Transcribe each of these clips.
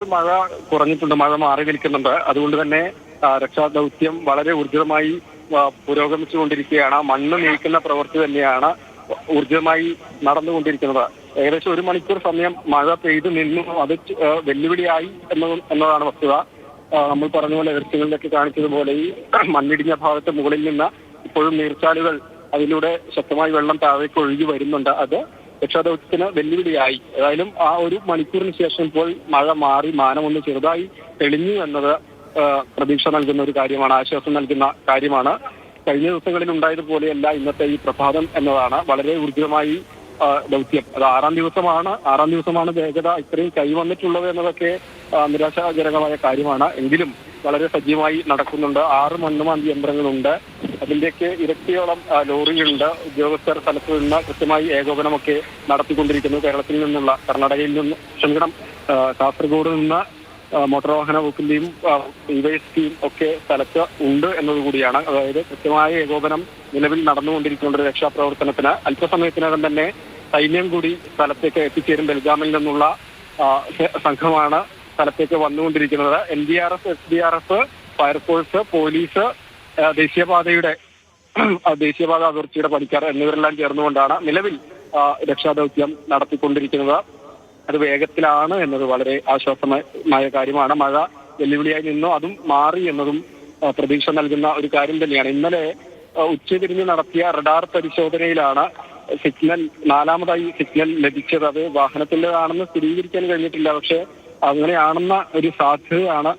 മഴ കുറഞ്ഞിട്ടുണ്ട്, മഴ മാറി നിൽക്കുന്നുണ്ട്. അതുകൊണ്ട് തന്നെ രക്ഷാദൗത്യം വളരെ ഊർജിതമായി പുരോഗമിച്ചുകൊണ്ടിരിക്കുകയാണ്. മണ്ണ് നീക്കുന്ന പ്രവൃത്തി തന്നെയാണ് ഊർജിതമായി നടന്നുകൊണ്ടിരിക്കുന്നത്. ഏകദേശം 1 മണിക്കൂർ സമയം മഴ പെയ്തു നിന്നു. അത് വെല്ലുവിളിയായി എന്നതാണ് വസ്തുത. നമ്മൾ പറഞ്ഞ പോലെ ദൃശ്യങ്ങളിലൊക്കെ കാണിച്ചതുപോലെ ഈ മണ്ണിടിഞ്ഞ ഭാഗത്ത് മുകളിൽ നിന്ന് ഇപ്പോഴും നീർച്ചാലുകൾ അതിലൂടെ ശക്തമായി വെള്ളം താഴേക്ക് ഒഴുകി വരുന്നുണ്ട്. അത് രക്ഷാദൗത്യത്തിന് വെല്ലുവിളിയായി. ഏതായാലും ആ 1 മണിക്കൂറിന് ശേഷം ഇപ്പോൾ മഴ മാറി മാനം ഒന്ന് ചെറുതായി തെളിഞ്ഞു എന്നത് പ്രതീക്ഷ നൽകുന്ന ഒരു കാര്യമാണ്, ആശ്വാസം നൽകുന്ന കാര്യമാണ്. കഴിഞ്ഞ ദിവസങ്ങളിൽ ഉണ്ടായതുപോലെയല്ല ഇന്നത്തെ ഈ പ്രഭാതം എന്നതാണ്. വളരെ ഊർജിതമായി ദൗത്യം അത് 6ാം ദിവസമാണ് വേഗത ഇത്രയും കൈവന്നിട്ടുള്ളത് എന്നതൊക്കെ നിരാശാജനകമായ കാര്യമാണ്. എങ്കിലും വളരെ സജീവമായി നടക്കുന്നുണ്ട്. 6 മണ്ണുമാന്തി യന്ത്രങ്ങളുണ്ട്. അതിന്റെയൊക്കെ ഇരട്ടിയോളം ലോറികളുണ്ട്. ഉദ്യോഗസ്ഥർ സ്ഥലത്ത് നിന്ന് കൃത്യമായി ഏകോപനമൊക്കെ നടത്തിക്കൊണ്ടിരിക്കുന്നു. കേരളത്തിൽ നിന്നുള്ള, കർണാടകയിൽ നിന്ന് കാസർഗോഡ് നിന്ന് മോട്ടോർ വാഹന വകുപ്പിന്റെയും ഡിവൈഎസ്പിയും ഒക്കെ സ്ഥലത്ത് ഉണ്ട് എന്നതുകൂടിയാണ്. അതായത് കൃത്യമായ ഏകോപനം നിലവിൽ നടന്നുകൊണ്ടിരിക്കുന്ന രക്ഷാപ്രവർത്തനത്തിന് അല്പസമയത്തിനകം തന്നെ സൈന്യം കൂടി സ്ഥലത്തേക്ക് എത്തിച്ചേരും. ബെൽഗാമിൽ നിന്നുള്ള സംഘമാണ് സ്ഥലത്തേക്ക് വന്നുകൊണ്ടിരിക്കുന്നത്. NDRF, SDRF, ഫയർഫോഴ്സ്, പോലീസ്, ദേശീയപാത അതിർത്തിയുടെ പണിക്കാർ എന്നിവരെല്ലാം ചേർന്നുകൊണ്ടാണ് നിലവിൽ രക്ഷാദൗത്യം നടത്തിക്കൊണ്ടിരിക്കുന്നത്. അത് വേഗത്തിലാണ് എന്നത് വളരെ ആശ്വാസമായ കാര്യമാണ്. മഴ വെല്ലുവിളിയായി നിന്നു, അതും മാറി എന്നതും പ്രതീക്ഷ നൽകുന്ന ഒരു കാര്യം തന്നെയാണ്. ഇന്നലെ ഉച്ചതിരിഞ്ഞ് നടത്തിയ റഡാർ പരിശോധനയിലാണ് നാലാമതായി സിഗ്നൽ ലഭിച്ചത്. അത് വാഹനത്തിൻ്റെതാണെന്ന് സ്ഥിരീകരിക്കാൻ കഴിഞ്ഞിട്ടില്ല. പക്ഷെ അങ്ങനെയാണെന്ന ഒരു സാധ്യതയാണ്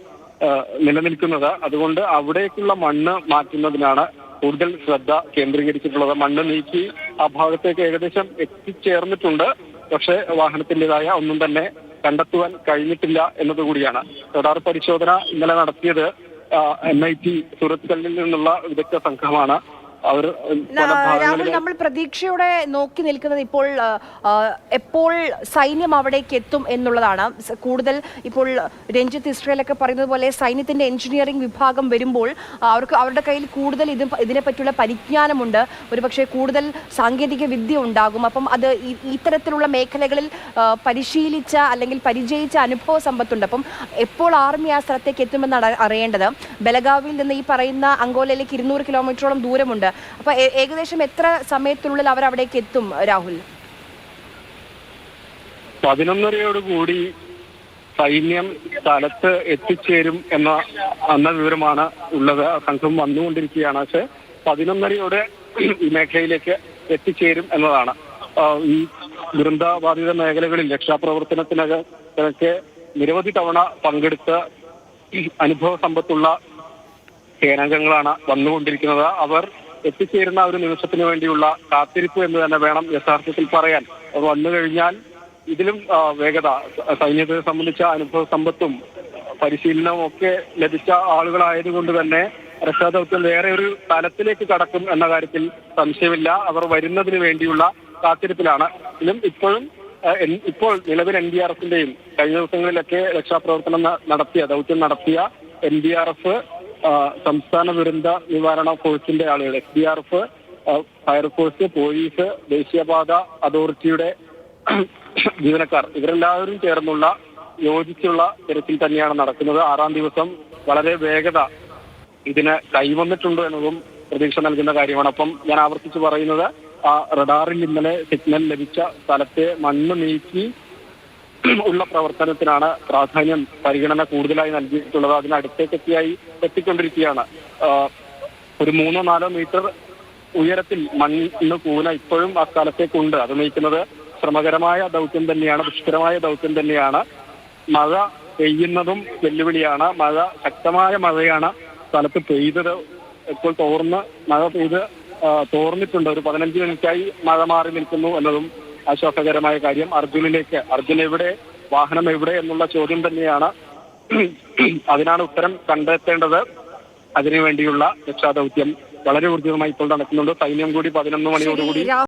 നിലനിൽക്കുന്നത്. അതുകൊണ്ട് അവിടേക്കുള്ള മണ്ണ് മാറ്റുന്നതിനാണ് കൂടുതൽ ശ്രദ്ധ കേന്ദ്രീകരിച്ചിട്ടുള്ളത്. മണ്ണ് നീക്കി ആ ഭാഗത്തേക്ക് ഏകദേശം എത്തിച്ചേർന്നിട്ടുണ്ട്. പക്ഷേ വാഹനത്തിൻ്റെതായ ഒന്നും തന്നെ കണ്ടെത്തുവാൻ കഴിഞ്ഞിട്ടില്ല എന്നതുകൂടിയാണ്. റഡാർ പരിശോധന ഇന്നലെ നടത്തിയത് MIT സുരത്കല്ലിൽ നിന്നുള്ള വിദഗ്ധ സംഘമാണ്. രാഹുൽ, നമ്മൾ പ്രതീക്ഷയോടെ നോക്കി നിൽക്കുന്നത് എപ്പോൾ സൈന്യം അവിടേക്ക് എത്തും എന്നുള്ളതാണ്. കൂടുതൽ ഇപ്പോൾ രഞ്ജിത്ത് ഇസ്രയേലൊക്കെ പറയുന്നത് പോലെ സൈന്യത്തിന്റെ എഞ്ചിനീയറിംഗ് വിഭാഗം വരുമ്പോൾ അവരുടെ കയ്യിൽ കൂടുതൽ ഇതിനെപ്പറ്റിയുള്ള പരിജ്ഞാനമുണ്ട്. ഒരുപക്ഷെ കൂടുതൽ സാങ്കേതിക വിദ്യ ഉണ്ടാകും. അപ്പം അത് ഇത്തരത്തിലുള്ള മേഖലകളിൽ പരിശീലിച്ച അല്ലെങ്കിൽ പരിചയിച്ച അനുഭവ സമ്പത്തുണ്ട്. അപ്പം എപ്പോൾ ആർമി ആ സ്ഥലത്തേക്ക് എത്തുമെന്നാണ് അറിയേണ്ടത്. ബെലഗാവിൽ നിന്ന് ഈ പറയുന്ന അങ്കോലയിലേക്ക് 200 കിലോമീറ്ററോളം ദൂരമുണ്ട്. അപ്പൊ ഏകദേശം എത്ര സമയത്തിനുള്ളിൽ അവർ അവിടേക്ക് എത്തും രാഹുൽ? 11:30 സൈന്യം സ്ഥലത്ത് എത്തിച്ചേരും എന്ന വിവരമാണ് ഉള്ളത്. സംഘം വന്നുകൊണ്ടിരിക്കുകയാണ്. പക്ഷെ 11:30 ഈ മേഖലയിലേക്ക് എത്തിച്ചേരും എന്നതാണ്. ഈ ദുരന്തബാധിത മേഖലകളിൽ രക്ഷാപ്രവർത്തനത്തിനൊക്കെ നിരവധി തവണ പങ്കെടുത്ത് അനുഭവ സമ്പത്തുള്ള സേനാംഗങ്ങളാണ് വന്നുകൊണ്ടിരിക്കുന്നത്. അവർ എത്തിച്ചേരുന്ന ഒരു നിമിഷത്തിന് വേണ്ടിയുള്ള കാത്തിരിപ്പ് എന്ന് തന്നെ വേണം യഥാർത്ഥത്തിൽ പറയാൻ. വന്നു കഴിഞ്ഞാൽ ഇതിലും വേഗത, സൈന്യത്തെ സംബന്ധിച്ച അനുഭവ സമ്പത്തും പരിശീലനവും ഒക്കെ ലഭിച്ച ആളുകളായതുകൊണ്ട് തന്നെ രക്ഷാദൗത്യം വേറെ ഒരു തലത്തിലേക്ക് കടക്കും എന്ന കാര്യത്തിൽ സംശയമില്ല. അവർ വരുന്നതിന് വേണ്ടിയുള്ള കാത്തിരിപ്പിലാണ്. ഇപ്പോൾ നിലവിൽ NDRFന്റെയും കഴിഞ്ഞ ദിവസങ്ങളിലൊക്കെ രക്ഷാപ്രവർത്തനം ദൗത്യം നടത്തിയ NDRF, സംസ്ഥാന ദുരന്ത നിവാരണ ഫോഴ്സിന്റെ ആളുകൾ, SDRF, ഫയർഫോഴ്സ്, പോലീസ്, ദേശീയപാത അതോറിറ്റിയുടെ ജീവനക്കാർ, ഇവരെല്ലാവരും ചേർന്നുള്ള യോജിച്ചുള്ള തിരച്ചിൽ തന്നെയാണ് നടക്കുന്നത്. 6ാം ദിവസം വളരെ വേഗത ഇതിന് കൈവന്നിട്ടുണ്ട് എന്നതും പ്രതീക്ഷ നൽകുന്ന കാര്യമാണ്. അപ്പം ഞാൻ ആവർത്തിച്ച് പറയുന്നത്, ആ റഡാറിൽ ഇന്നലെ സിഗ്നൽ ലഭിച്ച സ്ഥലത്തെ മണ്ണ് നീക്കി ഉള്ള പ്രവർത്തനത്തിനാണ് പരിഗണന കൂടുതലായി നൽകിയിട്ടുള്ളത്. അതിനടുത്തേക്ക് എത്തിക്കൊണ്ടിരിക്കുകയാണ്. ഒരു 3-4 മീറ്റർ ഉയരത്തിൽ മണ്ണ് കൂന ഇപ്പോഴും ആ സ്ഥലത്തേക്കുണ്ട്. അത് നീക്കുന്നത് ശ്രമകരമായ ദൗത്യം തന്നെയാണ്, ദുഷ്കരമായ ദൗത്യം തന്നെയാണ്. മഴ പെയ്യുന്നതും വെല്ലുവിളിയാണ്. ശക്തമായ മഴയാണ് സ്ഥലത്ത് പെയ്തത്. ഇപ്പോൾ മഴ പെയ്ത് തോർന്നിട്ടുണ്ട്. ഒരു 15 മിനിറ്റായി മഴ മാറി നിൽക്കുന്നു എന്നതും ആശ്വാസകരമായ കാര്യം. അർജുൻ എവിടെ, വാഹനം എവിടെ എന്നുള്ള ചോദ്യം തന്നെയാണ്. അതിനാണ് ഉത്തരം കണ്ടെത്തേണ്ടത്. അതിനുവേണ്ടിയുള്ള രക്ഷാദൗത്യം വളരെ ഊർജിതമായി ഇപ്പോൾ നടക്കുന്നുണ്ട്. സൈന്യം കൂടി 11 മണിയോടുകൂടി